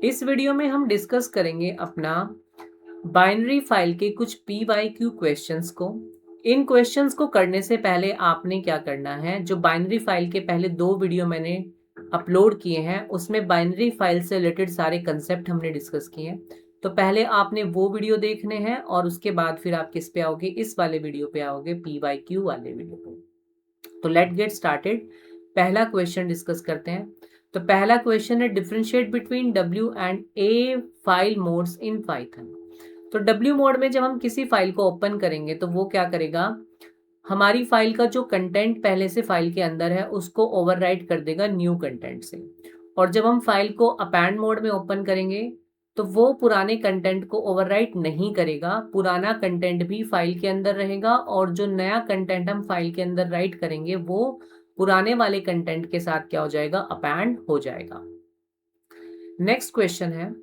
इस वीडियो में हम डिस्कस करेंगे अपना बाइनरी फाइल के कुछ PYQ क्वेश्चंस को। इन क्वेश्चंस को करने से पहले आपने क्या करना है, जो बाइनरी फाइल के पहले 2 वीडियो मैंने अपलोड किए हैं उसमें बाइनरी फाइल से रिलेटेड सारे कंसेप्ट हमने डिस्कस किए हैं। तो पहले आपने वो वीडियो देखने हैं और उसके बाद फिर आप किस पे आओगे, इस वाले वीडियो पे आओगे, PYQ वाले वीडियो पे। तो लेट गेट स्टार्टेड। पहला क्वेश्चन डिस्कस करते हैं। तो पहला क्वेश्चन है differentiate between W and A file modes in Python. तो W मोड में जब हम किसी फाइल को ओपन करेंगे तो वो क्या करेगा, हमारी फाइल का जो कंटेंट पहले से फाइल के अंदर है उसको ओवरराइट कर देगा न्यू कंटेंट से। और जब हम फाइल को अपेंड मोड में ओपन करेंगे तो वो पुराने कंटेंट को ओवरराइट नहीं करेगा, पुराना कंटेंट भी फाइल के अंदर रहेगा और जो नया कंटेंट हम फाइल के अंदर राइट करेंगे वो पुराने वाले कंटेंट के साथ क्या हो जाएगा, अपेंड हो जाएगा। नेक्स्ट क्वेश्चन है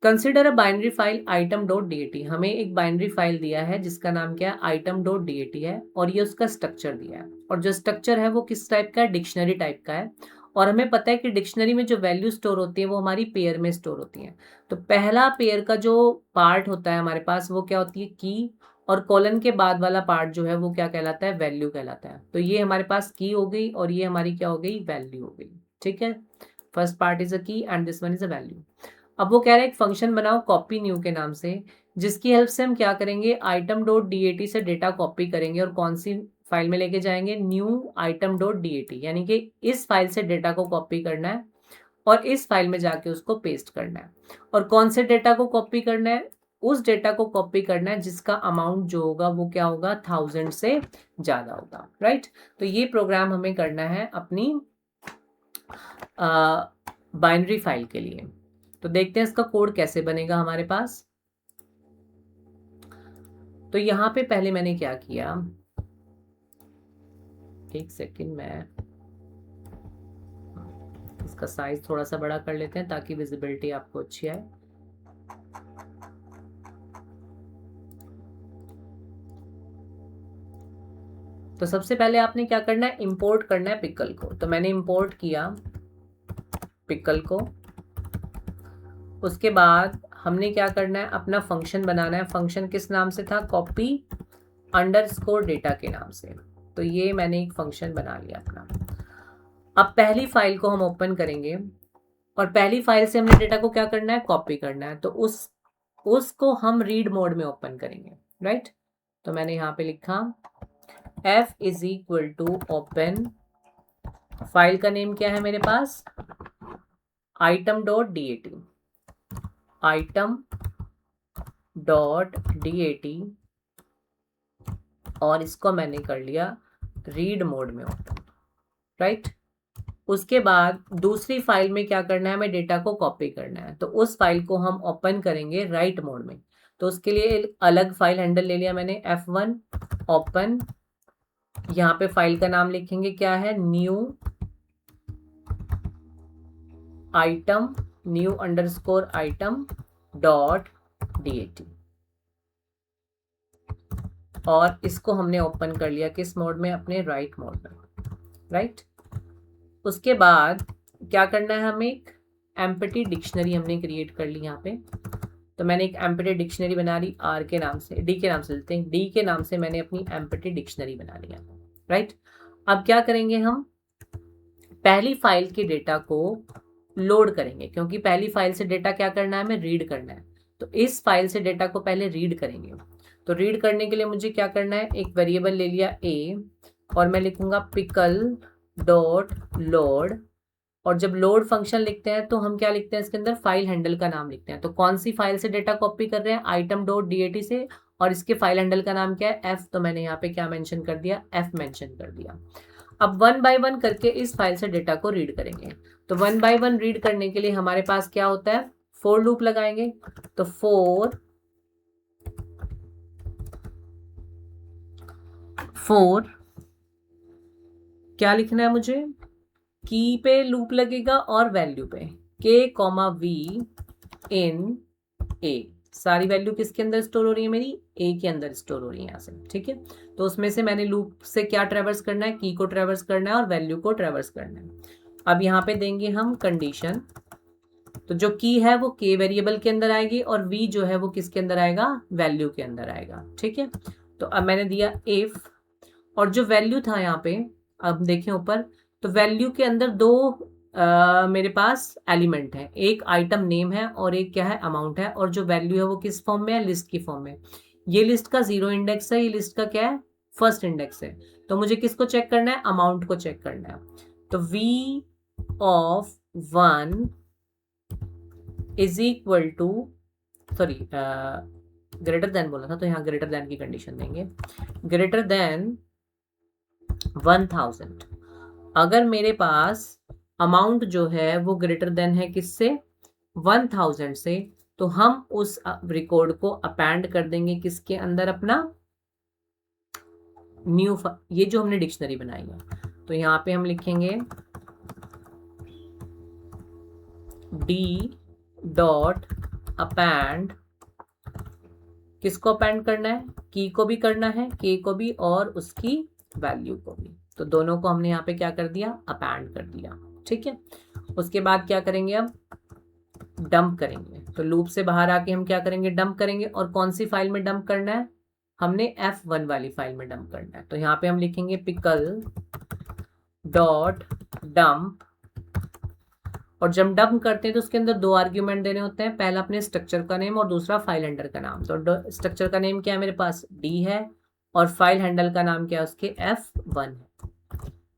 consider a binary file item.dat। हमें एक बाइनरी फाइल दिया है जिसका नाम क्या है, item.dat है, और ये उसका स्ट्रक्चर दिया है। और जो स्ट्रक्चर है वो किस टाइप का है, डिक्शनरी टाइप का है। और हमें पता है कि डिक्शनरी में जो वैल्यू स्टोर होती है वो हमारी पेयर में स्टोर होती है। तो पहला पेयर का जो पार्ट होता है हमारे पास वो क्या होती है, की, और कॉलन के बाद वाला पार्ट जो है वो क्या कहलाता है, वैल्यू कहलाता है। तो ये हमारे पास की हो गई और ये हमारी क्या हो गई, वैल्यू हो गई। ठीक है, फर्स्ट पार्ट इज अ की and this one is a value. अब वो कह रहे हैं एक फंक्शन बनाओ कॉपी न्यू के नाम से, जिसकी हेल्प से हम क्या करेंगे, item.dat से डेटा कॉपी करेंगे और कौन सी फाइल में लेके जाएंगे, न्यू item.dat। यानी कि इस फाइल से डेटा को कॉपी करना है और इस फाइल में जाके उसको पेस्ट करना है। और कौन से डेटा को कॉपी करना है, उस डेटा को कॉपी करना है जिसका अमाउंट जो होगा वो क्या होगा, 1000 से ज्यादा होगा। राइट, तो ये प्रोग्राम हमें करना है अपनी बाइनरी फाइल के लिए। तो देखते हैं इसका कोड कैसे बनेगा हमारे पास। तो यहां पे पहले मैंने क्या किया, एक सेकंड, मैं इसका साइज थोड़ा सा बड़ा कर लेते हैं ताकि विजिबिलिटी आपको अच्छी आए। तो सबसे पहले आपने क्या करना है, इंपोर्ट करना है पिकल को। तो मैंने इंपोर्ट किया पिकल को। उसके बाद हमने क्या करना है, अपना फंक्शन बनाना है। फंक्शन किस नाम से था, कॉपी अंडरस्कोर डेटा के नाम से। तो ये मैंने एक फंक्शन बना लिया अपना। अब पहली फाइल को हम ओपन करेंगे और पहली फाइल से हमने डेटा को क्या करना है, कॉपी करना है। तो उसको हम रीड मोड में ओपन करेंगे। राइट, तो मैंने यहाँ पे लिखा f is equal to open, file का नेम क्या है मेरे पास, item.dat, item.dat, और इसको मैंने कर लिया रीड मोड में ओपन। राइट, उसके बाद दूसरी फाइल में क्या करना है, हमें डेटा को कॉपी करना है। तो उस फाइल को हम ओपन करेंगे राइट मोड में। तो उसके लिए एक अलग फाइल हैंडल ले लिया मैंने, F1 ओपन, यहाँ पे फाइल का नाम लिखेंगे क्या है, new item, new underscore item dot DAT, और इसको हमने ओपन कर लिया किस मोड में, अपने राइट मोड में। राइट, उसके बाद क्या करना है, हमें एक एम्प्टी डिक्शनरी हमने क्रिएट कर ली यहाँ पे। तो मैंने एक एम्प्टी डिक्शनरी बना ली R के नाम से, D के नाम से लेते हैं, D के नाम से मैंने अपनी एम्प्टी डिक्शनरी बना लिया। राइट, अब क्या करेंगे, हम पहली फाइल के डेटा को लोड करेंगे, क्योंकि पहली फाइल से डेटा क्या करना है, हमें रीड करना है। तो इस फाइल से डेटा को पहले रीड करेंगे। तो रीड करने के लिए मुझे क्या करना है, एक वेरिएबल ले लिया a, और मैं लिखूंगा पिकल डॉट लोड। और जब लोड फंक्शन लिखते हैं तो हम क्या लिखते हैं, इसके अंदर फाइल हैंडल का नाम लिखते हैं। तो कौन सी फाइल से डेटा कॉपी कर रहे हैं, item.dat से, और इसके फाइल हैंडल का नाम क्या है, f। तो मैंने यहाँ पे क्या मेंशन कर दिया, f मेंशन कर दिया। अब 1 बाय 1 करके इस फाइल से डेटा को रीड करेंगे। तो 1 बाय 1 रीड करने के लिए हमारे पास क्या होता है, फोर लूप लगाएंगे। तो फोर क्या लिखना है मुझे, की पे लूप लगेगा और वैल्यू पे, k comma v in a। सारी वैल्यू किसके अंदर स्टोर हो रही है, मेरी a के अंदर स्टोर हो रही है यहाँ से। ठीक है, तो उसमें से मैंने लूप से क्या ट्रेवर्स करना है, की को ट्रेवर्स करना है और वैल्यू को ट्रेवर्स करना है। अब यहाँ पे देंगे हम कंडीशन तो जो की है वो के वेरिएबल के अंदर आएगी और वी जो है वो किसके अंदर आएगा, वैल्यू के अंदर आएगा। ठीक है, तो अब मैंने दिया इफ, और जो वैल्यू था यहाँ पे, अब देखें ऊपर, तो वैल्यू के अंदर दो मेरे पास एलिमेंट है, एक आइटम नेम है और एक क्या है, अमाउंट है, और जो वैल्यू है वो किस फॉर्म में है, लिस्ट की फॉर्म में। ये लिस्ट का 0 इंडेक्स है, ये लिस्ट का क्या है, फर्स्ट इंडेक्स है। तो मुझे किसको चेक करना है, अमाउंट को चेक करना है। तो v of 1 is equal to, sorry greater than बोला था तो यहाँ ग्रेटर देन की कंडीशन देंगे, ग्रेटर देन 1000। अगर मेरे पास अमाउंट जो है वो ग्रेटर देन है किससे, 1000 से, तो हम उस रिकॉर्ड को अपेंड कर देंगे किसके अंदर, अपना न्यू, ये जो हमने डिक्शनरी बनाई है। तो यहाँ पे हम लिखेंगे डी डॉट अपेंड, किसको अपेंड करना है, की को भी करना है, के को भी और उसकी वैल्यू को भी। तो दोनों को हमने यहाँ पे क्या कर दिया, अपेंड कर दिया। ठीक है, उसके बाद क्या करेंगे, अब डंप करेंगे। तो लूप से बाहर आके हम क्या करेंगे, डंप करेंगे। और कौन सी फाइल में डंप करना है, हमने F1 वाली फाइल में डंप करना है। तो यहाँ पे हम लिखेंगे पिकल डॉट डंप, और जब डंप करते हैं तो उसके अंदर दो आर्ग्यूमेंट देने होते हैं, पहला अपने स्ट्रक्चर का नेम और दूसरा फाइल हैंडल का नाम। तो स्ट्रक्चर का नेम क्या है, मेरे पास D है, और फाइल हैंडल का नाम क्या है, उसके F1 है।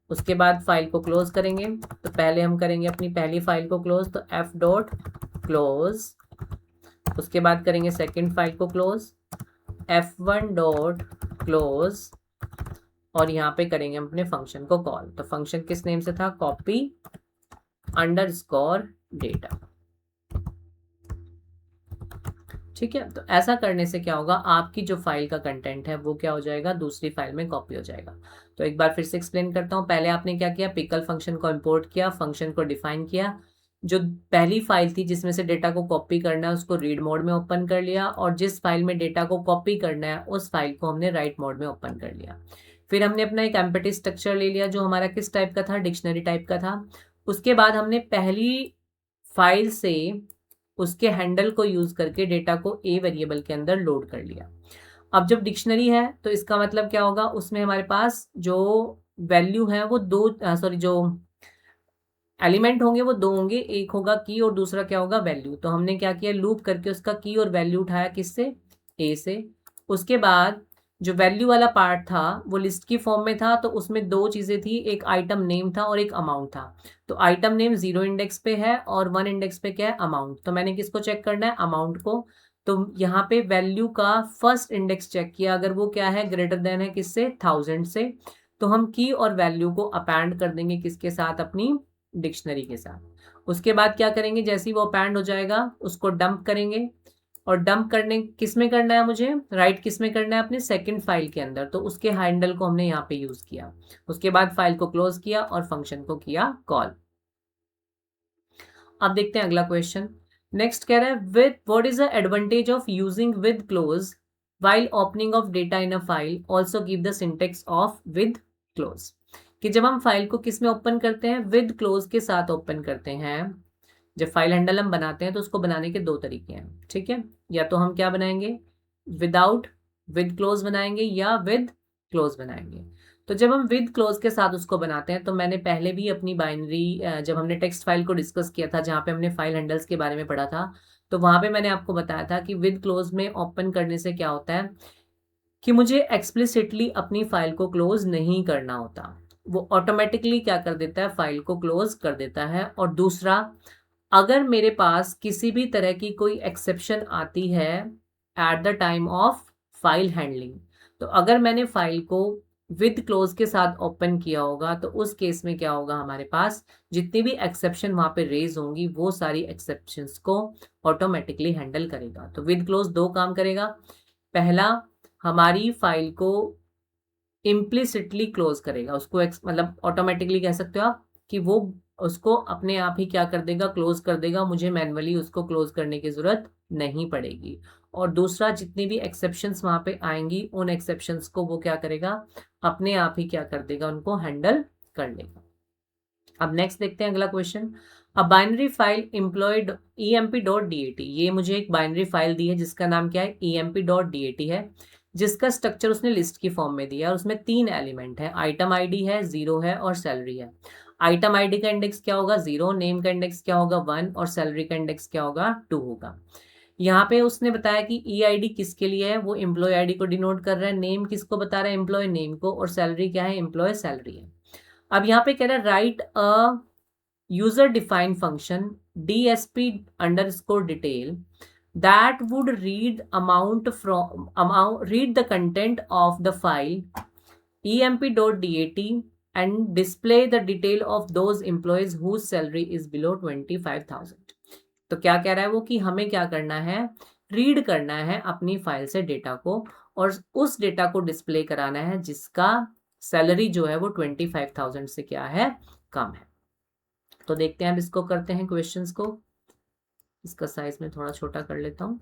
उसके बाद फाइल को क्लोज करेंगे। तो पहले हम करेंगे अपनी पहली फाइल को क्लोज, तो F डॉट क्लोज। उसके बाद करेंगे सेकेंड फाइल को क्लोज, F1 डॉट क्लोज, और यहाँ पे करेंगे हम अपने फंक्शन को कॉल। तो फंक्शन किस नेम से था, कॉपी अंडरस्कोर डेटा। ठीक है, तो ऐसा करने से क्या होगा, आपकी जो फाइल का कंटेंट है वो क्या हो जाएगा, दूसरी फाइल में कॉपी हो जाएगा। तो एक बार फिर से एक्सप्लेन करता हूँ। पहले आपने क्या किया, पिकल फंक्शन को इंपोर्ट किया, फंक्शन को डिफाइन किया, जो पहली फाइल थी जिसमें से डेटा को कॉपी करना है उसको रीड मोड में ओपन कर लिया, और जिस फाइल में डेटा को कॉपी करना है उस फाइल को हमने राइट मोड में ओपन कर लिया। फिर हमने अपना एक एम्पटी स्ट्रक्चर ले लिया जो हमारा किस टाइप का था, डिक्शनरी टाइप का था। उसके बाद हमने पहली फाइल से उसके हैंडल को यूज करके डेटा को ए वेरिएबल के अंदर लोड कर लिया। अब जब डिक्शनरी है तो इसका मतलब क्या होगा, उसमें हमारे पास जो वैल्यू है वो दो, सॉरी जो एलिमेंट होंगे वो दो होंगे, एक होगा की और दूसरा क्या होगा, वैल्यू। तो हमने क्या किया, लूप करके उसका की और वैल्यू उठाया किससे, ए से। उसके बाद जो वैल्यू वाला पार्ट था वो लिस्ट की फॉर्म में था, तो उसमें दो चीजें थी, एक आइटम नेम था और एक अमाउंट था। तो आइटम नेम 0 इंडेक्स पे है और 1 इंडेक्स पे क्या है, अमाउंट। तो मैंने किसको चेक करना है, अमाउंट को। तो यहाँ पे वैल्यू का फर्स्ट इंडेक्स चेक किया, अगर वो क्या है, ग्रेटर देन है किससे, 1000 से, तो हम की और वैल्यू को अपेंड कर देंगे किसके साथ, अपनी डिक्शनरी के साथ। उसके बाद क्या करेंगे, जैसे ही वो अपेंड हो जाएगा उसको डंप करेंगे। और डंप करने किस में करना है, मुझे राइट किस में करना है, अपने सेकंड फाइल के अंदर। तो उसके हैंडल को हमने यहाँ पे यूज किया। उसके बाद फाइल को क्लोज किया और फंक्शन को किया कॉल। अब देखते हैं अगला क्वेश्चन। नेक्स्ट कह रहा है, with what is the advantage of using with close while opening of data in a file, also give the syntax of with close. कि जब हम फाइल को किस में ओपन करते हैं, विद क्लोज के साथ ओपन करते हैं। जब फाइल हैंडल हम बनाते हैं तो उसको बनाने के दो तरीके हैं। ठीक है, या तो हम क्या बनाएंगे, विदाउट विद क्लोज बनाएंगे या विद क्लोज बनाएंगे। तो जब हम विद क्लोज के साथ उसको बनाते हैं, तो मैंने पहले भी अपनी बाइनरी, जब हमने टेक्स्ट फाइल को डिस्कस किया था जहाँ पे हमने फाइल हैंडल्स के बारे में पढ़ा था, तो वहाँ पे मैंने आपको बताया था कि विद क्लोज में ओपन करने से क्या होता है कि मुझे एक्सप्लिसिटली अपनी फाइल को क्लोज नहीं करना होता, वो ऑटोमेटिकली क्या कर देता है, फाइल को क्लोज कर देता है। और दूसरा, अगर मेरे पास किसी भी तरह की कोई एक्सेप्शन आती है at the time of file handling, तो अगर मैंने फाइल को विद क्लोज के साथ ओपन किया होगा तो उस केस में क्या होगा, हमारे पास जितनी भी एक्सेप्शन वहां पे रेज होंगी वो सारी एक्सेप्शंस को ऑटोमेटिकली हैंडल करेगा। तो विद क्लोज दो काम करेगा। पहला, हमारी फाइल को इम्प्लिसिटली क्लोज करेगा, उसको मतलब ऑटोमेटिकली कह सकते हो आप कि वो उसको अपने आप ही क्या कर देगा, क्लोज कर देगा, मुझे मैन्युअली उसको क्लोज करने की जरूरत नहीं पड़ेगी। और दूसरा, जितनी भी एक्सेप्शंस वहां पे आएंगी उन एक्सेप्शंस को वो क्या करेगा, अपने आप ही क्या कर देगा, उनको हैंडल कर लेगा। अब नेक्स्ट देखते हैं अगला question. A binary file employed emp.dat, ये मुझे एक बाइनरी फाइल दी है जिसका नाम क्या है emp.dat है, जिसका स्ट्रक्चर उसने लिस्ट की फॉर्म में दिया है और उसमें 3 एलिमेंट है, आइटम आईडी है, 0 है और सैलरी है। आइटम आईडी का इंडेक्स क्या होगा 0, नेम का इंडेक्स क्या होगा 1 और सैलरी का इंडेक्स क्या होगा 2 होगा। यहाँ पे उसने बताया कि ई आई डी किसके लिए है, वो एम्प्लॉय आईडी को डिनोट कर रहा है, नेम किसको बता रहा है एम्प्लॉय नेम को, और सैलरी क्या है एम्प्लॉय सैलरी है। अब यहाँ पे कह रहा है write a user defined function dsp underscore detail that would read read the content of the file emp.dat and display the detail of those employees whose salary is below 25,000। तो क्या कह रहा है वो कि हमें क्या करना है, रीड करना है अपनी फाइल से डेटा को और उस डेटा को डिस्प्ले कराना है जिसका सैलरी जो है वो 25,000 से क्या है कम है। तो देखते हैं अब इसको करते हैं क्वेश्चंस को। इसका साइज में थोड़ा छोटा कर लेता हूं।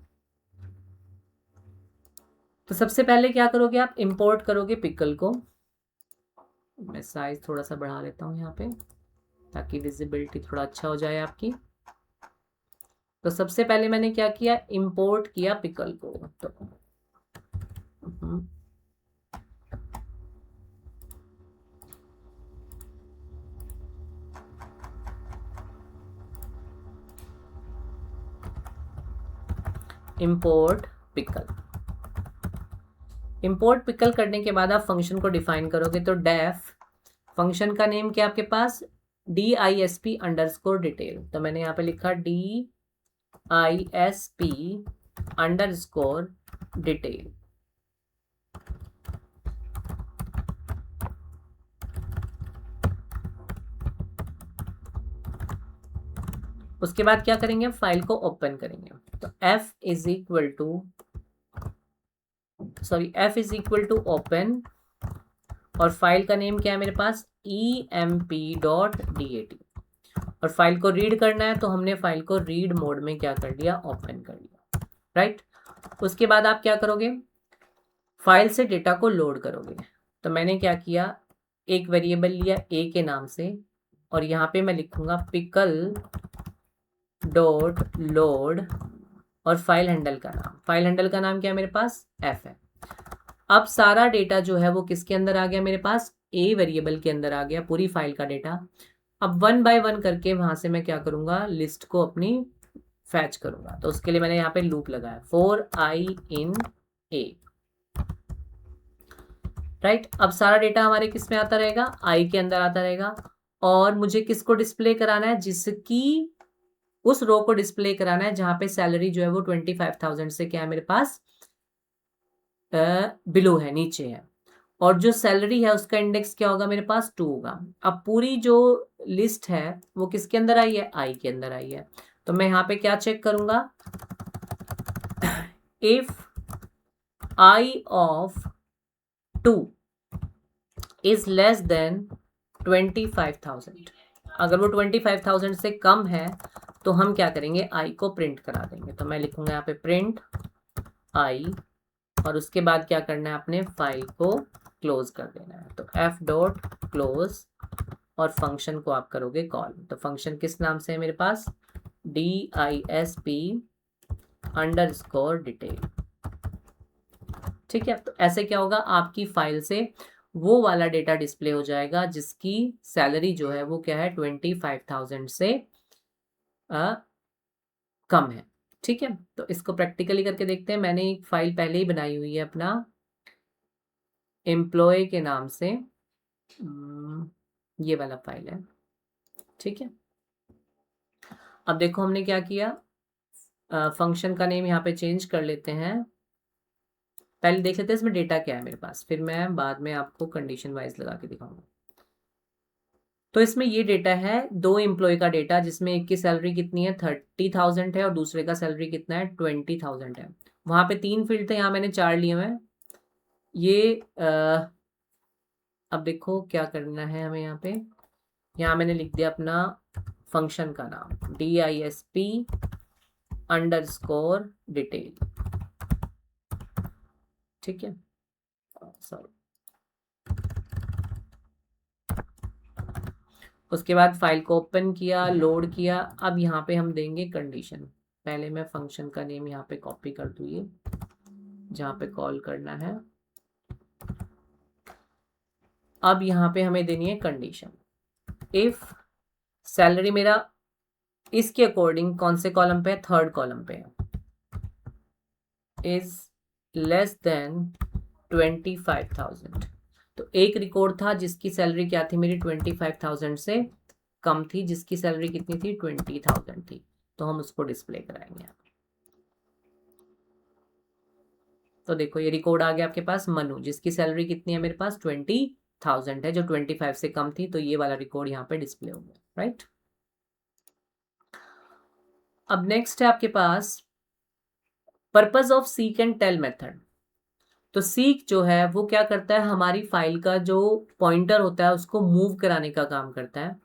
तो सबसे पहले क्या करोगे आप, इंपोर्ट करोगे पिकल को। मैं साइज थोड़ा सा बढ़ा लेता हूं यहाँ पे ताकि विजिबिलिटी थोड़ा अच्छा हो जाए आपकी। तो सबसे पहले मैंने क्या किया, इंपोर्ट किया पिकल को। तो इंपोर्ट पिकल, इंपोर्ट पिकल करने के बाद आप फंक्शन को डिफाइन करोगे। तो डेफ फंक्शन का नेम क्या आपके पास disp अंडरस्कोर डिटेल। तो मैंने यहाँ पे लिखा disp अंडरस्कोर डिटेल। उसके बाद क्या करेंगे, फाइल को ओपन करेंगे। तो f is equal to open और फाइल का नेम क्या है मेरे पास emp.dat और फाइल को रीड करना है तो हमने फाइल को रीड मोड में क्या कर दिया, ओपन कर दिया, राइट। उसके बाद आप क्या करोगे, फाइल से डेटा को लोड करोगे। तो मैंने क्या किया, एक वेरिएबल लिया a के नाम से और यहाँ पे मैं लिखूंगा पिकल डॉट लोड और फाइल हैंडल का नाम, फाइल हैंडल का नाम क्या है मेरे पास f है। अब सारा डेटा जो है वो किसके अंदर आ गया मेरे पास, a वेरिएबल के अंदर आ गया पूरी फाइल का डेटा। अब 1 बाय 1 करके वहां से मैं क्या करूंगा, लिस्ट को अपनी फैच करूंगा। तो उसके लिए मैंने यहाँ पे लूप लगाया for i in a, right. अब सारा डेटा हमारे किस में आता रहेगा, i के अंदर आता रहेगा और मुझे किसको डिस्प्ले कराना है, जिसकी उस रो को डिस्प्ले कराना है जहां पे सैलरी जो है वो 25,000 से क्या है मेरे पास बिलो है, नीचे है। और जो सैलरी है उसका इंडेक्स क्या होगा मेरे पास 2 होगा। अब पूरी जो लिस्ट है वो किसके अंदर आई है, आई के अंदर आई है। तो मैं यहाँ पे क्या चेक करूंगा, if I of 2 is less than 25,000, अगर वो 25,000 से कम है तो हम क्या करेंगे, आई को प्रिंट करा देंगे। तो मैं लिखूंगा यहाँ पे प्रिंट आई और उसके बाद क्या करना है, अपने फाइल को क्लोज कर देना है। तो f डॉट क्लोज और फंक्शन को आप करोगे कॉल। तो फंक्शन किस नाम से है मेरे पास disp अंडरस्कोर डिटेल, ठीक है। तो ऐसे क्या होगा, आपकी फाइल से वो वाला डेटा डिस्प्ले हो जाएगा जिसकी सैलरी जो है वो क्या है 25,000 से कम है, ठीक है। तो इसको प्रैक्टिकली करके देखते हैं। मैंने एक फाइल पहले ही बनाई हुई है अपना एम्प्लॉय के नाम से, ये वाला फाइल है, ठीक है। अब देखो हमने क्या किया, फंक्शन का नेम यहाँ पे चेंज कर लेते हैं। पहले देख लेते हैं इसमें डेटा क्या है मेरे पास, फिर मैं बाद में आपको कंडीशन वाइज लगा के दिखाऊंगा। तो इसमें ये डेटा है 2 एम्प्लॉय का डेटा, जिसमें एक की सैलरी कितनी है 30,000 है और दूसरे का सैलरी कितना है 20,000 है। वहां पे 3 फील्ड थे, यहाँ मैंने 4 लिए हुए। ये अब देखो क्या करना है हमें, यहाँ मैंने लिख दिया अपना फंक्शन का नाम disp अंडरस्कोर डिटेल, ठीक है। सॉरी, उसके बाद फाइल को ओपन किया, लोड किया। अब यहाँ पे हम देंगे कंडीशन। पहले मैं फंक्शन का नेम यहाँ पे कॉपी कर दूँ, ये जहाँ पे कॉल करना है। अब यहाँ पे हमें देनी है कंडीशन, इफ सैलरी मेरा इसके अकॉर्डिंग कौन से कॉलम पे है, थर्ड कॉलम पे है, इज लेस देन 25,000। तो एक रिकॉर्ड था जिसकी सैलरी क्या थी मेरी, 25,000 से कम थी, जिसकी सैलरी कितनी थी, 20,000 थी। तो हम उसको डिस्प्ले कराएंगे। तो देखो ये रिकॉर्ड आ गया आपके पास, मनु जिसकी सैलरी कितनी है मेरे पास, 20,000 है, जो 25 से कम थी। तो ये वाला रिकॉर्ड यहाँ पे डिस्प्ले हो गया, राइट। अब नेक्स्ट है आपके पास purpose of seek and tell method. तो सीक जो है वो क्या करता है, हमारी फाइल का जो पॉइंटर होता है उसको मूव कराने का काम करता है।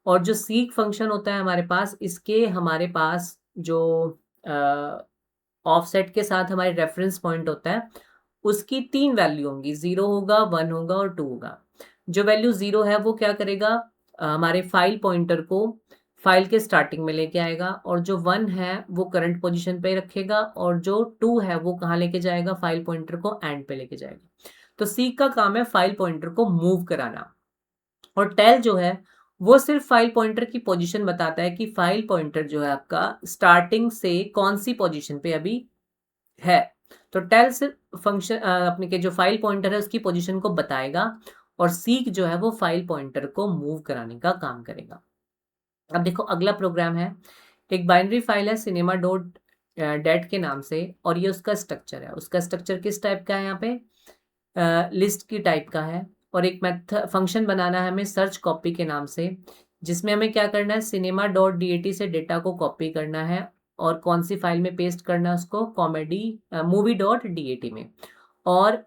और जो सीक फंक्शन होता है हमारे पास, इसके हमारे पास जो ऑफसेट के साथ हमारे रेफरेंस पॉइंट होता है, उसकी 3 वैल्यू होंगी, 0 होगा, 1 होगा और 2 होगा। जो वैल्यू 0 है वो क्या करेगा, हमारे फाइल पॉइंटर को फाइल के स्टार्टिंग में लेके आएगा, और जो 1 है वो करंट पोजीशन पे रखेगा, और जो 2 है वो कहाँ लेके जाएगा, फाइल पॉइंटर को एंड पे लेके जाएगा। तो सीक का काम है फाइल पॉइंटर को मूव कराना। और टेल जो है वो सिर्फ फाइल पॉइंटर की पोजीशन बताता है कि फाइल पॉइंटर जो है आपका स्टार्टिंग से कौन सी पोजीशन पे अभी है। तो टेल सिर्फ फंक्शन अपने के जो फाइल पॉइंटर है उसकी पोजीशन को बताएगा, और सीक जो है वो फाइल पॉइंटर को मूव कराने का काम करेगा। अब देखो अगला प्रोग्राम है, एक बाइनरी फाइल है सिनेमा डॉट डेट के नाम से, और ये उसका स्ट्रक्चर है। उसका स्ट्रक्चर किस टाइप का है, यहाँ पे लिस्ट की टाइप का है। और एक मेथड फंक्शन बनाना है हमें सर्च कॉपी के नाम से, जिसमें हमें क्या करना है, सिनेमा डॉट DAT से डेटा को कॉपी करना है, और कौन सी फाइल में पेस्ट करना है उसको, मूवी डॉट DAT में। और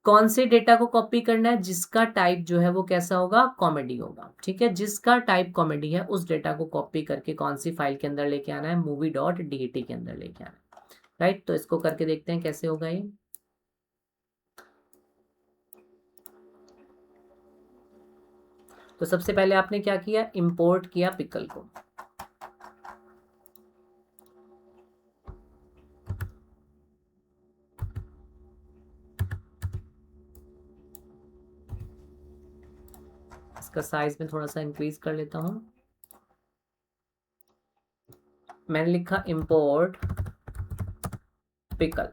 कौन से डेटा को कॉपी करना है, जिसका टाइप जो है वो कैसा होगा, कॉमेडी होगा। ठीक है, जिसका टाइप कॉमेडी है उस डेटा को कॉपी करके कौन सी फाइल के अंदर लेके आना है, मूवी डॉट DAT के अंदर लेके आना है, राइट। तो इसको करके देखते हैं कैसे होगा ये। तो सबसे पहले आपने क्या किया, इंपोर्ट किया पिकल को। इसका साइज में थोड़ा सा इंक्रीज कर लेता हूं। मैंने लिखा इंपोर्ट पिकल,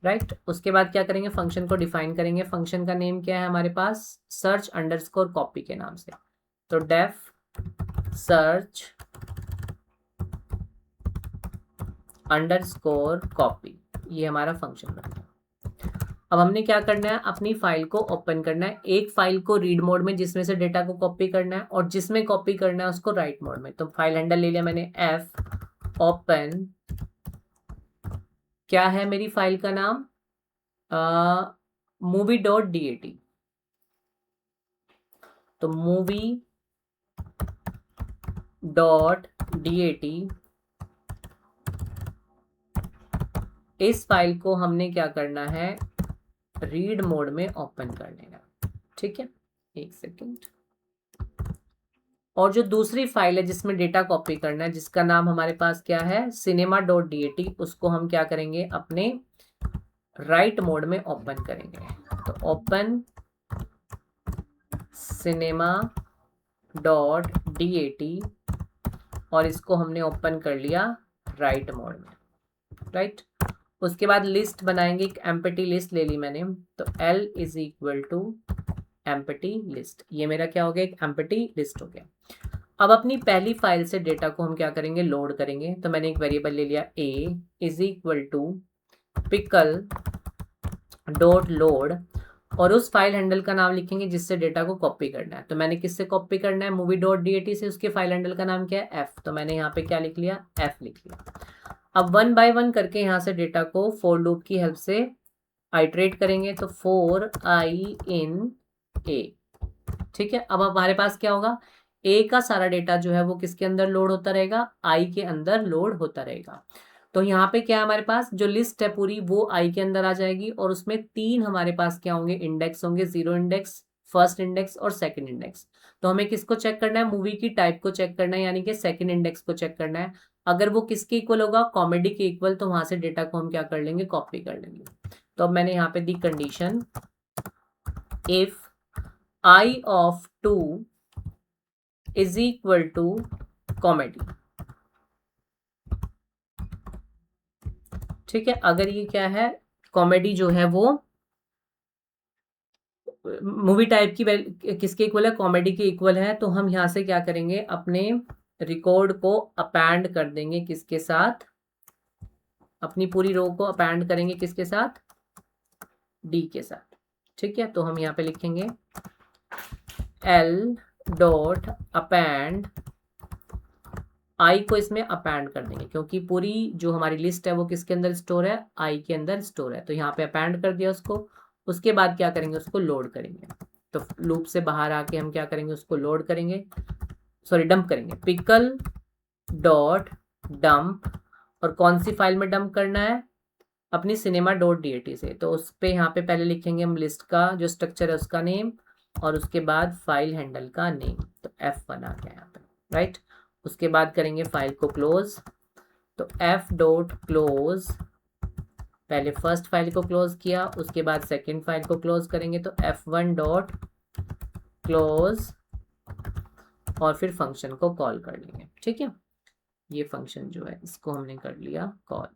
राइट। उसके बाद क्या करेंगे, फंक्शन को डिफाइन करेंगे। फंक्शन का नेम क्या है हमारे पास, सर्च अंडरस्कोर कॉपी के नाम से। तो डेफ सर्च अंडरस्कोर कॉपी, ये हमारा फंक्शन बन गया। अब हमने क्या करना है, अपनी फाइल को ओपन करना है। एक फाइल को रीड मोड में जिसमें से डेटा को कॉपी करना है, और जिसमें कॉपी करना है उसको राइट मोड में। तो फाइल हैंडल ले लिया मैंने, एफ ओपन, क्या है मेरी फाइल का नाम, मूवी डॉट DAT। तो मूवी डॉट DAT, इस फाइल को हमने क्या करना है, रीड मोड में ओपन कर लेना। ठीक है, एक सेकेंड। और जो दूसरी फाइल है जिसमें डेटा कॉपी करना है, जिसका नाम हमारे पास क्या है, सिनेमा डॉट DAT, उसको हम क्या करेंगे, अपने राइट मोड में ओपन करेंगे। तो ओपन सिनेमा डॉट DAT, और इसको हमने ओपन कर लिया राइट मोड में, राइट। उसके बाद लिस्ट बनाएंगे, एक एम्प्टी लिस्ट ले ली मैंने। तो L is equal to empty list, ये मेरा क्या हो गया, एक एम्प्टी लिस्ट हो गया। अब अपनी पहली फाइल से डेटा को हम क्या करेंगे, लोड करेंगे। तो मैंने एक वेरिएबल ले लिया, A is equal to pickle dot load, और उस फाइल हैंडल का नाम लिखेंगे जिससे डेटा को कॉपी करना है। तो मैंने किससे कॉपी करना है, मूवी डॉट DAT से। उसके फाइल हैंडल का नाम क्या है, F। तो मैंने यहाँ पे क्या लिख लिया, F लिख लिया। अब 1 बाय 1 करके यहाँ से डेटा को फॉर लूप की हेल्प से आइटरेट करेंगे। तो फॉर I इन A, ठीक है। अब हमारे पास क्या होगा, A का सारा डेटा जो है वो किसके अंदर लोड होता रहेगा, I के अंदर लोड होता रहेगा। तो यहाँ पे क्या है, हमारे पास जो लिस्ट है पूरी वो I के अंदर आ जाएगी, और उसमें 3 हमारे पास क्या होंगे, इंडेक्स होंगे, 0 इंडेक्स, फर्स्ट इंडेक्स और सेकंड इंडेक्स। तो हमें किसको चेक करना है, मूवी की टाइप को चेक करना है, यानी कि सेकंड इंडेक्स को चेक करना है। अगर वो किसके इक्वल होगा, कॉमेडी के इक्वल, तो वहां से डेटा को हम क्या कर लेंगे, कॉपी कर लेंगे। तो अब मैंने यहाँ पे दी condition, if I of 2 is equal to comedy. ठीक है, अगर ये क्या है, कॉमेडी जो है वो मूवी टाइप की किसके इक्वल है, कॉमेडी के इक्वल है, तो हम यहाँ से क्या करेंगे, अपने रिकॉर्ड को अपेंड कर देंगे किसके साथ, अपनी पूरी रो को अपेंड करेंगे किसके साथ, डी के साथ। ठीक है, तो हम यहाँ पे लिखेंगे एल डॉट अपेंड, आई को इसमें अपेंड कर देंगे क्योंकि पूरी जो हमारी लिस्ट है वो किसके अंदर स्टोर है, आई के अंदर स्टोर है। तो यहाँ पे अपेंड कर दिया उसको, उसके बाद क्या करेंगे, उसको लोड करेंगे। तो लूप से बाहर आके हम क्या करेंगे, उसको लोड करेंगे, सॉरी डंप करेंगे, पिकल डॉट डंप, और कौन सी फाइल में डंप करना है, अपनी सिनेमा डॉट DAT से। तो उस पर यहाँ पे पहले लिखेंगे हम लिस्ट का जो स्ट्रक्चर है उसका नेम, और उसके बाद फाइल हैंडल का नेम, तो F1 आ गया यहाँ पे, राइट। उसके बाद करेंगे फाइल को क्लोज, तो F डॉट क्लोज, पहले फर्स्ट फाइल को क्लोज किया, उसके बाद सेकंड फाइल को क्लोज करेंगे, तो F1 डॉट क्लोज, और फिर फंक्शन को कॉल कर लेंगे। ठीक है, ये फंक्शन जो है इसको हमने कर लिया कॉल।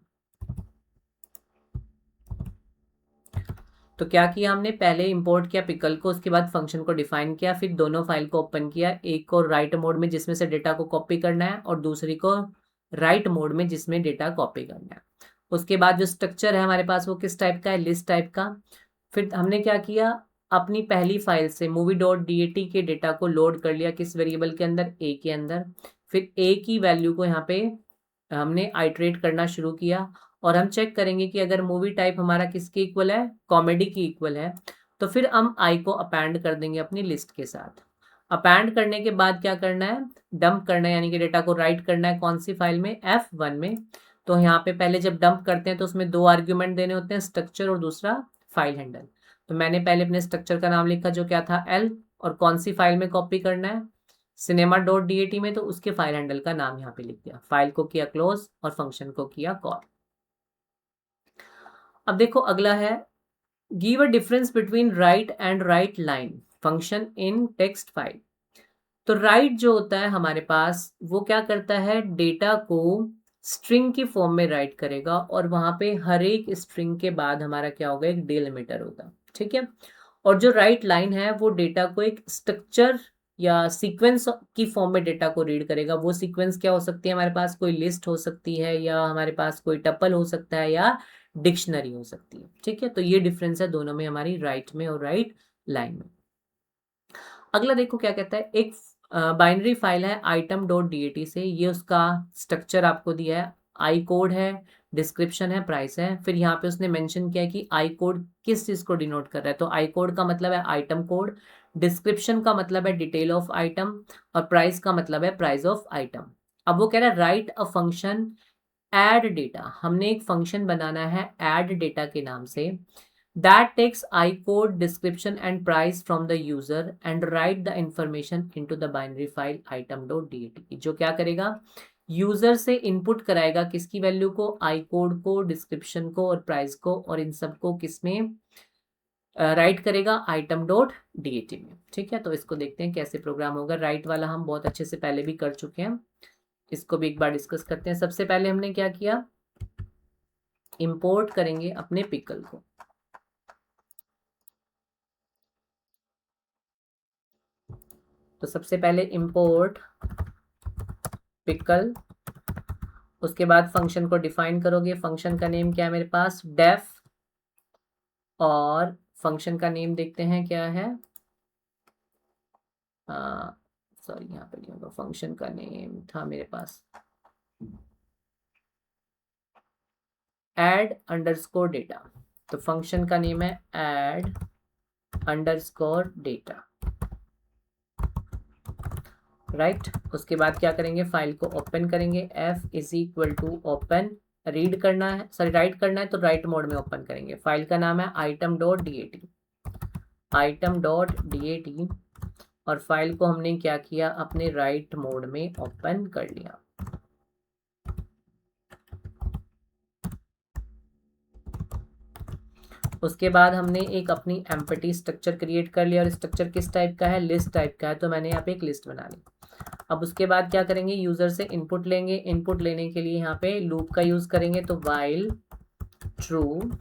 तो क्या किया हमने, पहले इंपोर्ट किया पिकल को, उसके बाद फंक्शन को डिफाइन किया, फिर दोनों फाइल को ओपन किया, एक को राइट मोड में जिसमें से डेटा को कॉपी करना है, और दूसरी को राइट मोड में जिसमें डेटा कॉपी करना है। उसके बाद जो स्ट्रक्चर है हमारे पास वो किस टाइप का है, लिस्ट टाइप का। फिर हमने क्या किया, अपनी पहली फाइल से मूवी डॉट DAT के डेटा को लोड कर लिया किस वेरिएबल के अंदर, ए के अंदर। फिर ए की वैल्यू को यहाँ पे हमने आइट्रेट करना शुरू किया, और हम चेक करेंगे कि अगर मूवी टाइप हमारा किसके इक्वल है, कॉमेडी की इक्वल है, तो फिर हम आई को अपेंड कर देंगे अपनी लिस्ट के साथ। अपेंड करने के बाद क्या करना है, डंप करना है, यानी कि डेटा को राइट करना है कौन सी फाइल में, F1 में। तो यहाँ पे पहले जब डंप करते हैं तो उसमें दो आर्ग्यूमेंट देने होते हैं, स्ट्रक्चर और दूसरा फाइल हैंडल। तो मैंने पहले अपने स्ट्रक्चर का नाम लिखा जो क्या था L, और कौन सी फाइल में कॉपी करना है, सिनेमा डॉट DAT में, तो उसके फाइल हैंडल का नाम यहाँ पे लिख दिया, फाइल को किया क्लोज और फंक्शन को किया कॉल। अब देखो अगला है, give a difference between right and right line function in text file. तो राइट जो होता है हमारे पास वो क्या करता है, डेटा को स्ट्रिंग की फॉर्म में राइट करेगा, और वहां पे हर एक स्ट्रिंग के बाद हमारा क्या होगा, एक डिलिमीटर होगा। ठीक है, और जो राइट लाइन है वो डेटा को एक स्ट्रक्चर या सीक्वेंस की फॉर्म में डेटा को रीड करेगा। वो सीक्वेंस क्या हो सकती है, हमारे पास कोई लिस्ट हो सकती है, या हमारे पास कोई टपल हो सकता है, या डिक्शनरी हो सकती है। ठीक है, तो ये डिफरेंस है दोनों में, हमारी राइट में और राइट लाइन में। अगला देखो क्या कहता है, एक बाइनरी फाइल है आइटम डॉट DAT से, ये उसका स्ट्रक्चर आपको दिया है, आई कोड है, डिस्क्रिप्शन है, प्राइस है। फिर यहाँ पे उसने मेंशन किया है कि आई कोड किस चीज को डिनोट कर रहा है, तो आई कोड का मतलब है आइटम कोड, डिस्क्रिप्शन का मतलब है डिटेल ऑफ आइटम, और प्राइस का मतलब है प्राइस ऑफ आइटम। अब वो कह रहा है write a function add data, हमने एक फंक्शन बनाना है ऐड डेटा के नाम से, that takes I-code, description and price from the user and write the information into the binary file item.dat, जो क्या करेगा, यूजर से इनपुट कराएगा किसकी वैल्यू को, आई कोड को, डिस्क्रिप्शन को और प्राइस को, और इन सबको किसमें राइट करेगा, item.dat में। ठीक है, तो इसको देखते हैं कैसे प्रोग्राम होगा। राइट वाला हम बहुत अच्छे से पहले भी कर चुके हैं, इसको भी एक बार डिस्कस करते हैं। सबसे पहले हमने क्या किया, इंपोर्ट करेंगे अपने पिकल को। तो सबसे पहले इंपोर्ट पिकल, उसके बाद फंक्शन को डिफाइन करोगे। फंक्शन का नेम क्या है मेरे पास, डेफ, और फंक्शन का नेम देखते हैं क्या है, सॉरी यहाँ पे नहीं होगा, फंक्शन का नेम था मेरे पास ऐड अंडरस्कोर डेटा, तो फंक्शन का नेम है ऐड अंडरस्कोर डेटा, राइट। उसके बाद क्या करेंगे, फाइल को ओपन करेंगे, F is equal to open, read करना है, सॉरी राइट करना है तो राइट मोड में ओपन करेंगे। फाइल का नाम है item.dat, item.dat, और फाइल को हमने क्या किया, अपने राइट मोड में ओपन कर लिया। उसके बाद हमने एक अपनी एम्प्टी स्ट्रक्चर क्रिएट कर लिया और स्ट्रक्चर किस टाइप का है, लिस्ट टाइप का है, तो मैंने यहाँ पे एक लिस्ट बना ली। अब उसके बाद क्या करेंगे, यूजर से इनपुट लेंगे। इनपुट लेने के लिए यहाँ पे लूप का यूज करेंगे, तो वाइल ट्रू,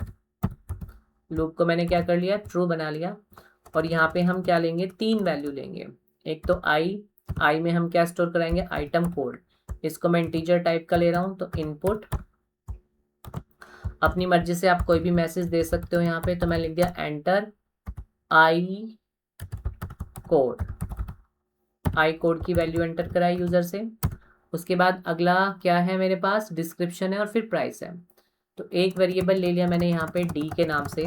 लूप को मैंने क्या कर लिया, ट्रू बना लिया। और यहाँ पे हम क्या लेंगे, 3 वैल्यू लेंगे। एक तो आई में हम क्या स्टोर कराएंगे, आइटम कोड। इसको मैं इंटीजर टाइप का ले रहा हूँ, तो इनपुट, अपनी मर्जी से आप कोई भी मैसेज दे सकते हो यहाँ पे, तो मैं लिख दिया एंटर आई कोड। आई कोड की वैल्यू एंटर कराई यूजर से। उसके बाद अगला क्या है मेरे पास, डिस्क्रिप्शन है और फिर प्राइस है। तो एक वेरिएबल ले लिया मैंने यहाँ पे डी के नाम से,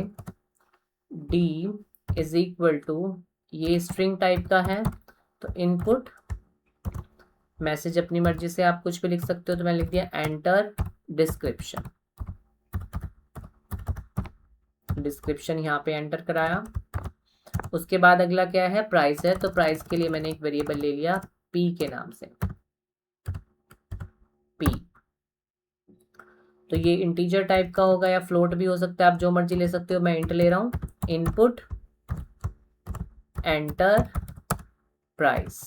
डी इज इक्वल टू, ये स्ट्रिंग टाइप का है, तो इनपुट, मैसेज अपनी मर्जी से आप कुछ भी लिख सकते हो, तो मैं लिख दिया एंटर डिस्क्रिप्शन। डिस्क्रिप्शन यहाँ पे एंटर कराया। उसके बाद अगला क्या है, प्राइस है, तो प्राइस के लिए मैंने एक वेरिएबल ले लिया पी के नाम से, पी। तो ये इंटीजर टाइप का होगा या फ्लोट भी हो सकता है, आप जो मर्जी ले सकते हो। मैं इंट ले रहा हूं, इनपुट एंटर प्राइस,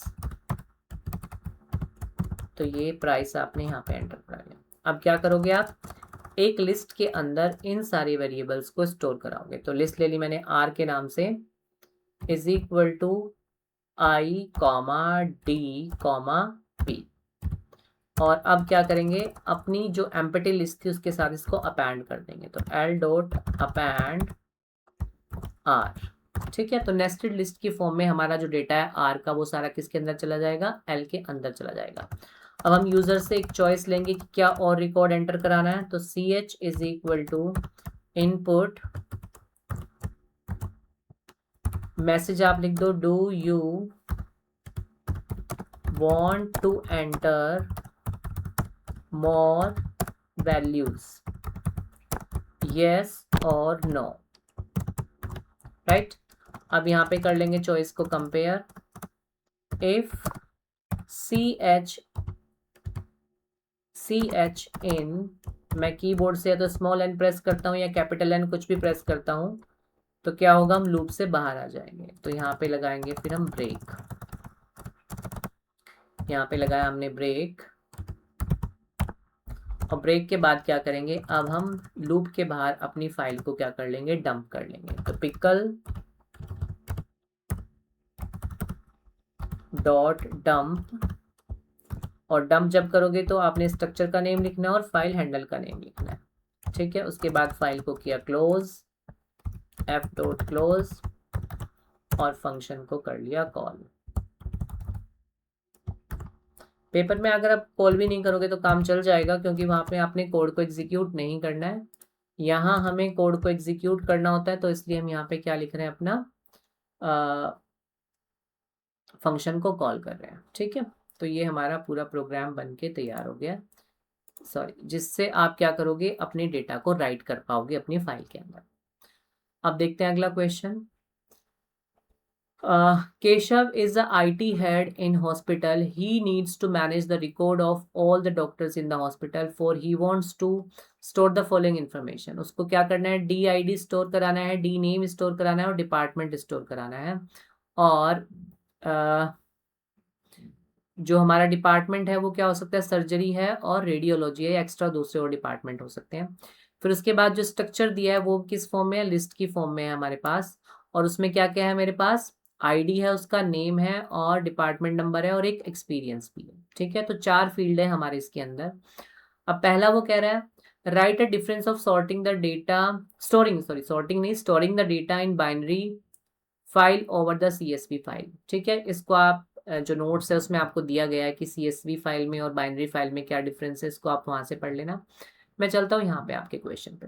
तो ये प्राइस आपने यहाँ पे एंटर करा लिया। अब क्या करोगे आप, एक लिस्ट के अंदर इन सारे वेरिएबल्स को स्टोर कराओगे। तो लिस्ट ले ली मैंने आर के नाम से, is equal to I comma D comma P. और अब क्या करेंगे, अपनी जो एम्प्टी लिस्ट थी उसके साथ इसको अपेंड कर देंगे, तो एल डॉट अपेंड आर। ठीक है, तो नेस्टेड लिस्ट की फॉर्म में हमारा जो डेटा है आर का, वो सारा किसके अंदर चला जाएगा, एल के अंदर चला जाएगा। अब हम यूजर से एक चॉइस लेंगे कि क्या और रिकॉर्ड एंटर कराना है, तो C H is equal to input, message आप लिख दो, do you want to enter more values, yes और नो, राइट। अब यहाँ पे कर लेंगे चॉइस को compare, if C H in, मैं कीबोर्ड से या तो स्मॉल एन प्रेस करता हूँ या कैपिटल एन, कुछ भी प्रेस करता हूँ, तो क्या होगा, हम लूप से बाहर आ जाएंगे। तो यहाँ पे लगाएंगे फिर हम ब्रेक, यहाँ पे लगाया हमने ब्रेक। और ब्रेक के बाद क्या करेंगे, अब हम लूप के बाहर अपनी फाइल को क्या कर लेंगे, डंप कर लेंगे। तो पिकल डॉट डंप, और डंप जब करोगे तो आपने स्ट्रक्चर का नेम लिखना है और फाइल हैंडल का नेम लिखना है। ठीक है, उसके बाद फाइल को किया क्लोज, एफ डॉट क्लोज, और फंक्शन को कर लिया कॉल। पेपर में अगर आप कॉल भी नहीं करोगे तो काम चल जाएगा, क्योंकि वहां पे आपने कोड को एग्जीक्यूट नहीं करना है, यहाँ हमें कोड को एग्जीक्यूट करना होता है। तो इसलिए हम यहाँ पे क्या लिख रहे हैं, अपना फंक्शन को कॉल कर रहे हैं। ठीक है, तो ये हमारा पूरा प्रोग्राम बन के तैयार हो गया, सॉरी, जिससे आप क्या करोगे, अपने डेटा को राइट कर पाओगे अपनी फाइल के अंदर। अब देखते हैं अगला question. Keshav is the IT head in hospital. He needs to manage the record of all the doctors in the hospital. For he wants to store the following information. उसको क्या करना है, DID स्टोर कराना है, D name store कराना है और department store कराना है। और जो हमारा डिपार्टमेंट है वो क्या हो सकता है, सर्जरी है और रेडियोलॉजी है, एक्स्ट्रा दूसरे और डिपार्टमेंट हो सकते हैं। फिर उसके बाद जो स्ट्रक्चर दिया है वो किस फॉर्म में है, लिस्ट की फॉर्म में है हमारे पास। और उसमें क्या क्या है मेरे पास, आईडी है, उसका नेम है और डिपार्टमेंट नंबर है और एक एक्सपीरियंस भी है। ठीक है, तो 4 फील्ड है हमारे इसके अंदर। अब पहला वो कह रहा है, write a difference of sorting the data, sorting नहीं, storing the data in binary file over the CSV file. ठीक है, इसको आप जो नोट्स है उसमें आपको दिया गया है कि CSV फाइल में और बाइनरी फाइल में क्या डिफरेंस है, इसको आप वहां से पढ़ लेना। मैं चलता हूँ यहाँ पे आपके क्वेश्चन पे।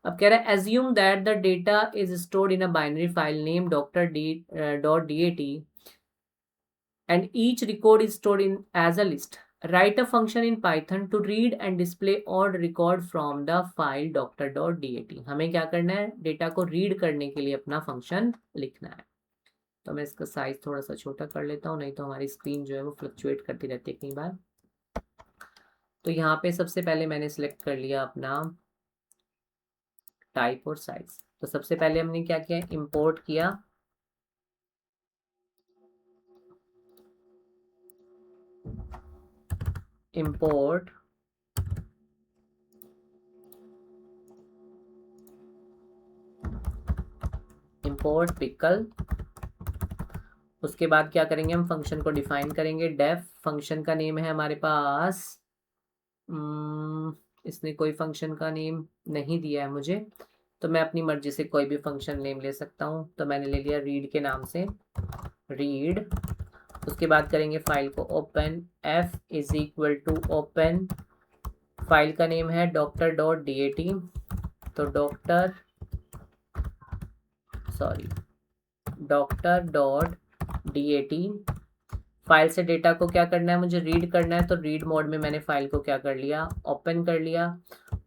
अब कह रहा है, assume that the data is stored in a binary file name .dat and each record is stored in as a list. Write a function in Python to read and display all record from the file doctor.dat. हमें क्या करना है, data को read करने के लिए अपना function लिखना है। तो मैं इसका साइज थोड़ा सा छोटा कर लेता हूँ, नहीं तो हमारी स्क्रीन जो है वो फ्लक्चुएट करती रहती है कई बार। तो यहाँ पे सबसे पहले मैंने सिलेक्ट कर लिया अपना टाइप और साइज। तो सबसे पहले हमने क्या किया, इंपोर्ट किया इंपोर्ट पिकल। उसके बाद क्या करेंगे, हम फंक्शन को डिफाइन करेंगे। डेफ फंक्शन का नेम है हमारे पास, इसने कोई फंक्शन का नेम नहीं दिया है मुझे, तो मैं अपनी मर्जी से कोई भी फंक्शन नेम ले सकता हूँ। तो मैंने ले लिया रीड के नाम से, रीड। उसके बाद करेंगे फाइल को open, f is equal to open, file का नेम है doctor.dat। तो doctor.dat। फाइल से डेटा को क्या करना है, मुझे रीड करना है, तो रीड मोड में मैंने फाइल को क्या कर लिया, ओपन कर लिया।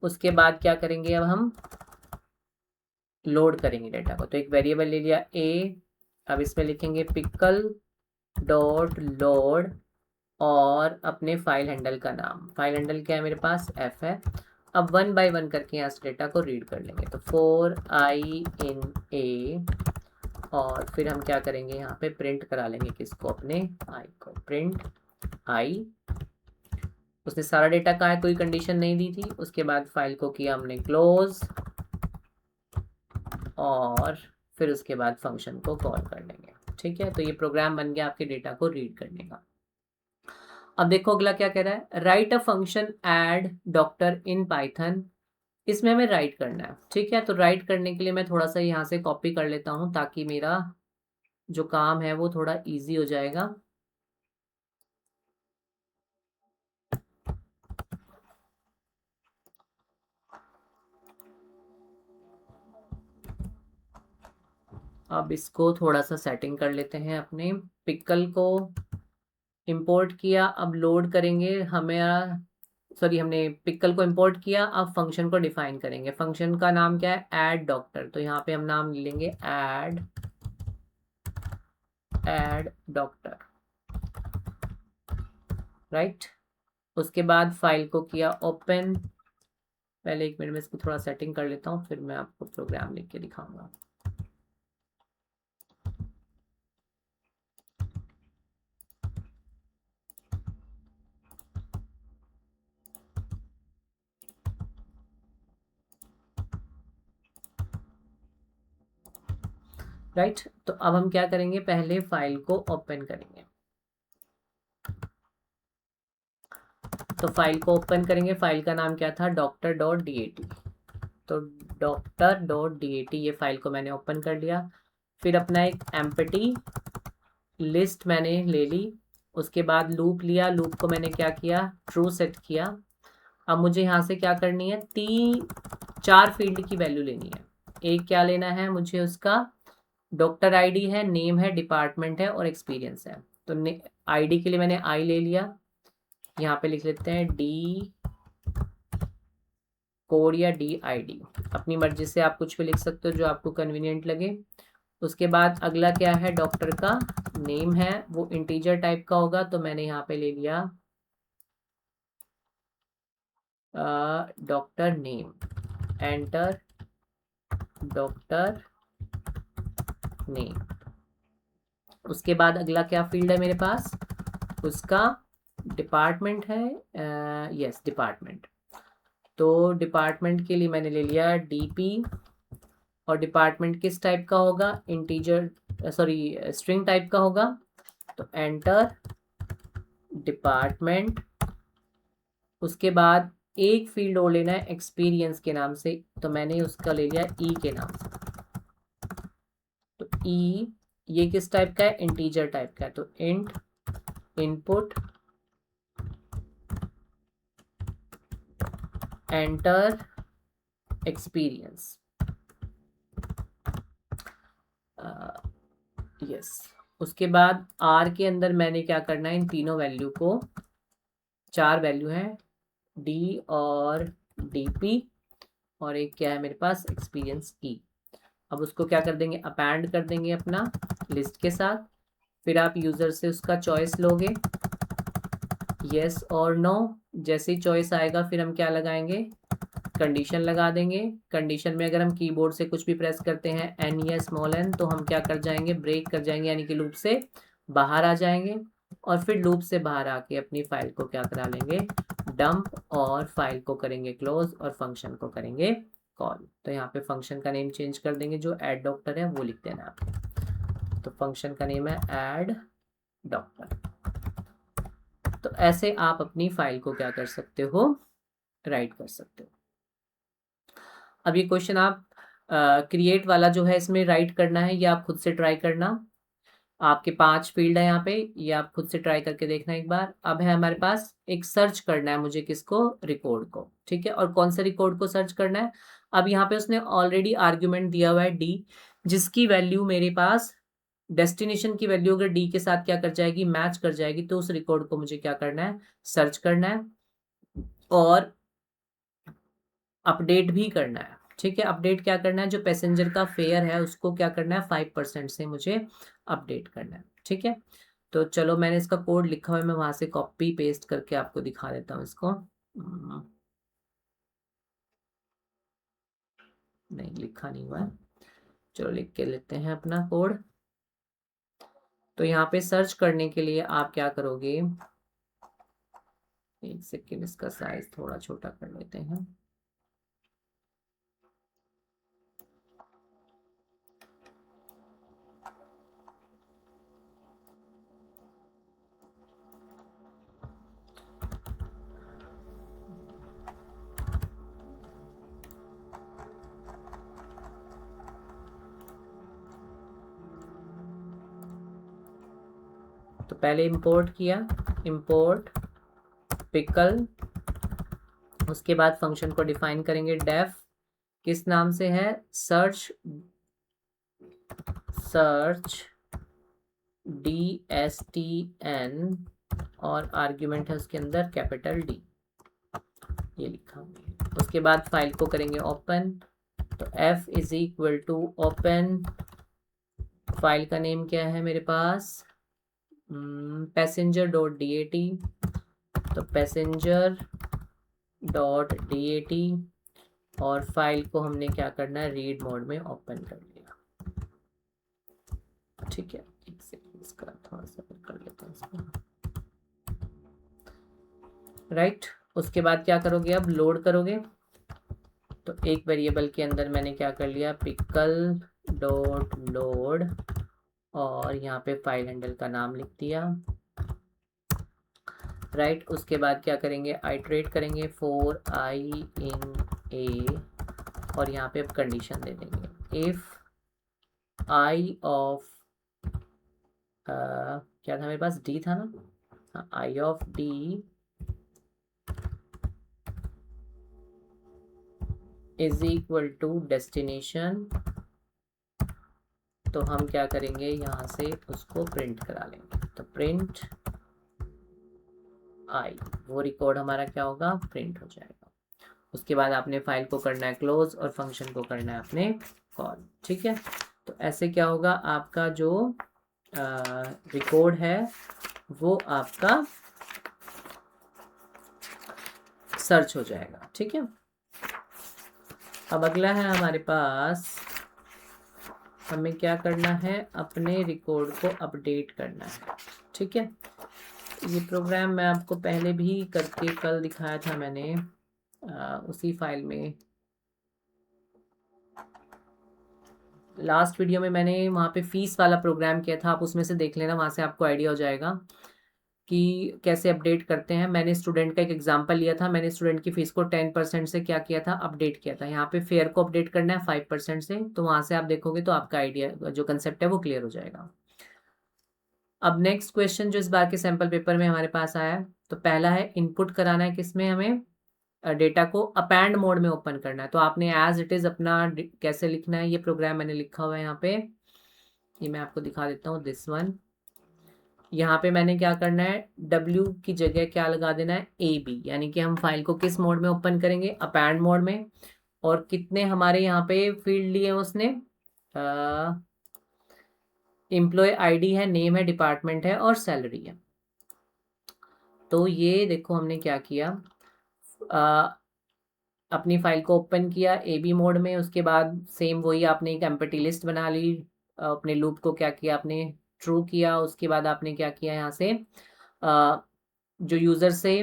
उसके बाद क्या करेंगे, अब हम लोड करेंगे डेटा को। तो एक वेरिएबल ले लिया a, अब इसमें लिखेंगे पिकल डॉट लोड और अपने फाइल हैंडल का नाम। फाइल हैंडल क्या है मेरे पास, f है। अब 1 बाय 1 करके यहाँ से डेटा को रीड कर लेंगे। तो 4i in a, और फिर हम क्या करेंगे, यहाँ पे प्रिंट करा लेंगे किसको, अपने i को, प्रिंट i। उसने सारा डेटा का है, कोई कंडीशन नहीं दी थी। उसके बाद फाइल को किया हमने क्लोज, और फिर उसके बाद फंक्शन को कॉल कर लेंगे। ठीक है, तो ये प्रोग्राम बन गया आपके डेटा को रीड करने का। अब देखो अगला क्या कह रहा है, write a function add doctor in Python. इसमें हमें राइट करना है। ठीक है, तो राइट करने के लिए मैं थोड़ा सा यहाँ से कॉपी कर लेता हूँ, ताकि मेरा जो काम है वो थोड़ा इजी हो जाएगा। अब इसको थोड़ा सा सेटिंग कर लेते हैं। अपने पिकल को इंपोर्ट किया, अब लोड करेंगे हमें, सॉरी हमने पिकल को इंपोर्ट किया, अब फंक्शन को डिफाइन करेंगे। फंक्शन का नाम क्या है, ऐड डॉक्टर। तो यहाँ पे हम नाम लेंगे ऐड डॉक्टर, राइट। उसके बाद फाइल को किया ओपन। पहले 1 मिनट में इसको थोड़ा सेटिंग कर लेता हूँ, फिर मैं आपको प्रोग्राम लिख के दिखाऊंगा। राइट, तो अब हम क्या करेंगे, पहले फाइल को ओपन करेंगे। तो फाइल को ओपन करेंगे, फाइल का नाम क्या था, doctor.dat। तो doctor.dat ये फाइल को मैंने ओपन कर लिया। फिर अपना एक एम्प्टी लिस्ट मैंने ले ली। उसके बाद लूप लिया, लूप को मैंने क्या किया, ट्रू सेट किया। अब मुझे यहाँ से क्या करनी है, 4 फील्ड की वैल्यू लेनी है। एक क्या लेना है मुझे, उसका डॉक्टर आईडी है, नेम है, डिपार्टमेंट है और एक्सपीरियंस है। तो आईडी के लिए मैंने आई ले लिया, यहाँ पे लिख लेते हैं डी कोड या डी आई डी। अपनी मर्जी से आप कुछ भी लिख सकते हो जो आपको कन्वीनियंट लगे। उसके बाद अगला क्या है, डॉक्टर का नेम है, वो इंटीजर टाइप का होगा, तो मैंने यहाँ पे ले लिया doctor name, enter doctor name. उसके बाद अगला क्या फील्ड है मेरे पास, उसका डिपार्टमेंट है, यस डिपार्टमेंट। तो डिपार्टमेंट के लिए मैंने ले लिया डीपी, और डिपार्टमेंट किस टाइप का होगा, इंटीजर सॉरी स्ट्रिंग टाइप का होगा। तो एंटर डिपार्टमेंट। उसके बाद एक फील्ड और लेना है एक्सपीरियंस के नाम से, तो मैंने उसका ले लिया ई के नाम से। तो ई ये किस टाइप का है, इंटीजर टाइप का है, तो int input enter experience, yes. उसके बाद आर के अंदर मैंने क्या करना है, इन तीनों वैल्यू को, 4 वैल्यू हैं, डी और डीपी, और एक क्या है मेरे पास, एक्सपीरियंस ई। अब उसको क्या कर देंगे, अपेंड कर देंगे अपना लिस्ट के साथ। फिर आप यूज़र से उसका चॉइस लोगे, येस और नो। जैसे ही चॉइस आएगा फिर हम क्या लगाएंगे, कंडीशन लगा देंगे। कंडीशन में अगर हम कीबोर्ड से कुछ भी प्रेस करते हैं एन या स्मॉल एन, तो हम क्या कर जाएंगे, ब्रेक कर जाएंगे, यानी कि लूप से बाहर आ जाएंगे। और फिर लूप से बाहर आके अपनी फाइल को क्या करा लेंगे, डंप, और फाइल को करेंगे क्लोज और फंक्शन को करेंगे कॉल। तो यहाँ पे फंक्शन का नेम चेंज कर देंगे, जो ऐड डॉक्टर है वो लिख देना आपको। तो फंक्शन का नेम है ऐड डॉक्टर। तो ऐसे आप अपनी फाइल को क्या कर सकते हो, राइट कर सकते हो। अब ये क्वेश्चन आप क्रिएट वाला जो है इसमें राइट करना है, ये आप खुद से ट्राई करना। आपके 5 फील्ड है यहाँ पे, ये आप खुद से ट्राई करके देखना एक बार। अब है हमारे पास एक सर्च करना है मुझे, किसको, रिकॉर्ड को, ठीक है। और कौन से रिकॉर्ड को सर्च करना है, अब यहाँ पे उसने ऑलरेडी आर्ग्यूमेंट दिया हुआ है डी, जिसकी वैल्यू मेरे पास डेस्टिनेशन की वैल्यू अगर डी के साथ क्या कर जाएगी, मैच कर जाएगी, तो उस रिकॉर्ड को मुझे क्या करना है, सर्च करना है और अपडेट भी करना है, ठीक है। अपडेट क्या करना है, जो पैसेंजर का फेयर है उसको क्या करना है, 5% से मुझे अपडेट करना है, ठीक है। तो चलो मैंने इसका कोड लिखा हुआ है, मैं वहां से कॉपी पेस्ट करके आपको दिखा देता हूँ इसको। नहीं, लिखा नहीं हुआ है, चलो लिख के लेते हैं अपना कोड। तो यहाँ पे सर्च करने के लिए आप क्या करोगे, एक सेकेंड, इसका साइज थोड़ा छोटा कर लेते हैं। तो पहले इंपोर्ट किया, इंपोर्ट पिकल, उसके बाद फंक्शन को डिफाइन करेंगे डेफ, किस नाम से है, सर्च DSTN, और आर्ग्यूमेंट है उसके अंदर कैपिटल D, ये लिखा हुआ है। उसके बाद फाइल को करेंगे ओपन, तो F is equal to open, file का नेम क्या है मेरे पास, passenger.dat, तो passenger.dat, और फाइल को हमने क्या करना है, रीड मोड में ओपन कर लिया, ठीक है। एक सेकंड, इसका थोड़ा सा कर लेते हैं इसको, राइट। उसके बाद क्या करोगे, अब लोड करोगे। तो एक वेरिएबल के अंदर मैंने क्या कर लिया, पिकल डॉट लोड, और यहाँ पे फाइल हैंडल का नाम लिख दिया, राइट। उसके बाद क्या करेंगे, आइटरेट करेंगे फॉर i इन a, और यहाँ पे अब कंडीशन दे देंगे, इफ i ऑफ क्या था मेरे पास, d था ना, हाँ, i of d is equal to destination, तो हम क्या करेंगे, यहाँ से उसको प्रिंट करा लेंगे। तो प्रिंट आई, वो रिकॉर्ड हमारा क्या होगा, प्रिंट हो जाएगा। उसके बाद आपने फाइल को करना है क्लोज और फंक्शन को करना है अपने कॉल, ठीक है। तो ऐसे क्या होगा, आपका जो रिकॉर्ड है वो आपका सर्च हो जाएगा, ठीक है। अब अगला है हमारे पास, हमें क्या करना है, अपने रिकॉर्ड को अपडेट करना है, ठीक है। ये प्रोग्राम मैं आपको पहले भी करके कल दिखाया था मैंने, उसी फाइल में, लास्ट वीडियो में मैंने वहाँ पे फीस वाला प्रोग्राम किया था, आप उसमें से देख लेना, वहाँ से आपको आइडिया हो जाएगा कि कैसे अपडेट करते हैं। मैंने स्टूडेंट का एक एग्जांपल लिया था, मैंने स्टूडेंट की फीस को 10% से क्या किया था, अपडेट किया था। यहाँ पे फेयर को अपडेट करना है 5% से, तो वहाँ से आप देखोगे तो आपका आइडिया जो कंसेप्ट है वो क्लियर हो जाएगा। अब नेक्स्ट क्वेश्चन जो इस बार के सैम्पल पेपर में हमारे पास आया है, तो पहला है इनपुट कराना है किसमें, हमें डेटा को अपेंड मोड में ओपन करना है। तो आपने एज इट इज अपना कैसे लिखना है, ये प्रोग्राम मैंने लिखा हुआ है यहाँ पे, ये मैं आपको दिखा देता हूँ, दिस वन। यहाँ पे मैंने क्या करना है, W की जगह क्या लगा देना है, AB, यानी कि हम फाइल को किस मोड में ओपन करेंगे, अपेंड मोड में। और कितने हमारे यहाँ पे फील्ड लिए उसने, एम्प्लॉय आईडी है, नेम है, डिपार्टमेंट है और सैलरी है। तो ये देखो हमने क्या किया, अपनी फाइल को ओपन किया ए बी मोड में, उसके बाद सेम वही आपने एक एम्प्टी लिस्ट बना ली, अपने लूप को क्या किया आपने, ट्रू किया। उसके बाद आपने क्या किया यहाँ से जो यूज़र से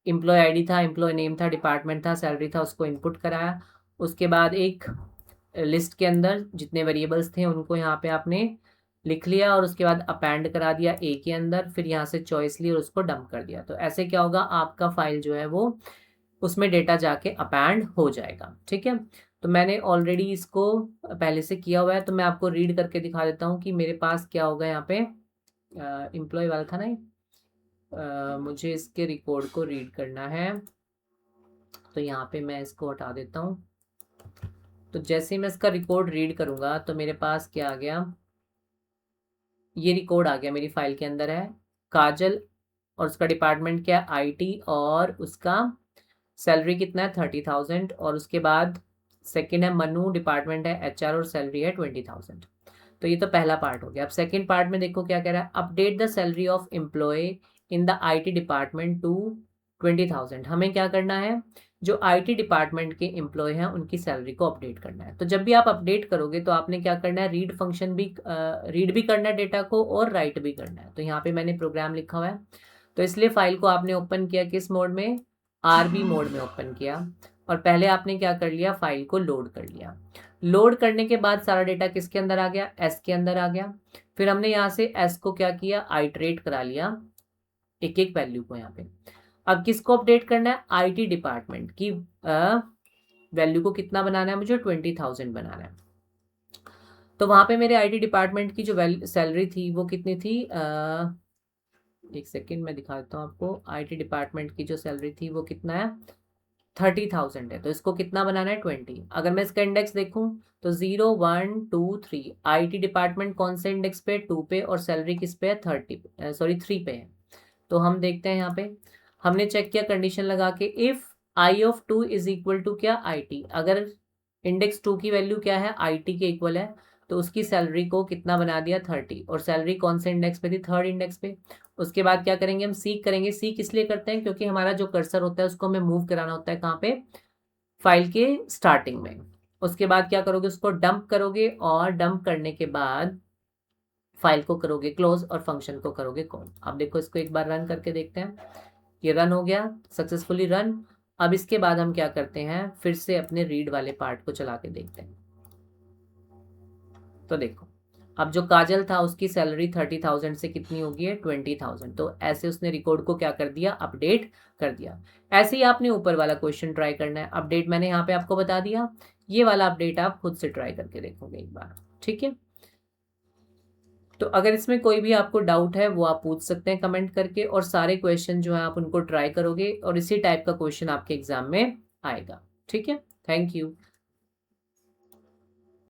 एम्प्लॉय आईडी था, एम्प्लॉय नेम था, डिपार्टमेंट था, सैलरी था, उसको इनपुट कराया। उसके बाद एक लिस्ट के अंदर जितने वेरिएबल्स थे उनको यहाँ पे आपने लिख लिया और उसके बाद अपेंड करा दिया ए के अंदर, फिर यहाँ से चॉइस ली और उसको डंप कर दिया। तो ऐसे क्या होगा, आपका फाइल जो है वो उसमें डेटा जाके अपेंड हो जाएगा। ठीक है, तो मैंने ऑलरेडी इसको पहले से किया हुआ है, तो मैं आपको रीड करके दिखा देता हूँ कि मेरे पास क्या होगा। यहाँ पे एम्प्लॉय वाला था ना, मुझे इसके रिकॉर्ड को रीड करना है, तो यहाँ पे मैं इसको हटा देता हूँ। तो जैसे ही मैं इसका रिकॉर्ड रीड करूँगा तो मेरे पास क्या आ गया, ये रिकॉर्ड आ गया मेरी फाइल के अंदर है काजल, और उसका डिपार्टमेंट क्या है आईटी, और उसका सैलरी कितना है 30,000, और उसके बाद सेकंड है मनु, डिपार्टमेंट है एचआर और सैलरी है 20,000। तो ये तो पहला पार्ट हो गया। अब सेकंड पार्ट में देखो क्या कह रहा है, update the salary of employ in the IT department to 20,000। हमें क्या करना है, जो आईटी डिपार्टमेंट के एम्प्लॉय हैं उनकी सैलरी को अपडेट करना है। तो जब भी आप अपडेट करोगे तो आपने क्या करना है, रीड फंक्शन भी रीड भी करना है डेटा को और राइट भी करना है। तो यहाँ पे मैंने प्रोग्राम लिखा हुआ है, तो इसलिए फाइल को आपने ओपन किया किस मोड में, आरबी मोड में ओपन किया, और पहले आपने क्या कर लिया, फाइल को लोड कर लिया। लोड करने के बाद सारा डेटा किसके अंदर आ गया, एस के अंदर आ गया। फिर हमने यहाँ से एस को क्या किया, आइटरेट करा लिया एक एक वैल्यू को यहाँ पे। अब किसको अपडेट करना है, आईटी डिपार्टमेंट की वैल्यू को कितना बनाना है मुझे, 20,000 बनाना है। तो वहां पे मेरे आईटी डिपार्टमेंट की जो सैलरी थी वो कितनी थी, एक सेकेंड मैं दिखा देता हूँ आपको। आईटी डिपार्टमेंट की जो सैलरी थी वो कितना है, 30,000 है। तो इसको कितना बनाना है, 20। अगर मैं इसका इंडेक्स देखूं तो 0 1 2 3, आईटी डिपार्टमेंट कौन से इंडेक्स पे, 2 पे, और सैलरी किस पे है, 3 पे है। तो हम देखते हैं यहाँ पे, हमने चेक किया कंडीशन लगा के, if I of 2 is equal to क्या, आईटी। अगर इंडेक्स 2 की वैल्यू क्या है, आईटी के इक्वल है, तो उसकी सैलरी को कितना बना दिया, 30। और सैलरी कौन से इंडेक्स पे थी, थर्ड इंडेक्स पे। उसके बाद क्या करेंगे, हम सीक करेंगे। सीक इसलिए करते हैं क्योंकि हमारा जो कर्सर होता है उसको हमें मूव कराना होता है कहाँ पे, फाइल के स्टार्टिंग में। उसके बाद क्या करोगे, उसको डंप करोगे, और डंप करने के बाद फाइल को करोगे क्लोज और फंक्शन को करोगे कॉल। अब देखो इसको एक बार रन करके देखते हैं, ये रन हो गया सक्सेसफुली रन। अब इसके बाद हम क्या करते हैं, फिर से अपने रीड वाले पार्ट को चला के देखते हैं। तो देखो अब जो काजल था उसकी सैलरी 30,000 से कितनी होगी है, 20,000। तो ऐसे उसने रिकॉर्ड को क्या कर दिया, अपडेट कर दिया। ऐसे ही आपने ऊपर वाला क्वेश्चन ट्राई करना है। अपडेट मैंने यहाँ पे आपको बता दिया, ये वाला अपडेट आप खुद से ट्राई करके देखोगे एक बार। ठीक है, तो अगर इसमें कोई भी आपको डाउट है वो आप पूछ सकते हैं कमेंट करके, और सारे क्वेश्चन जो है आप उनको ट्राई करोगे और इसी टाइप का क्वेश्चन आपके एग्जाम में आएगा। ठीक है, थैंक यू।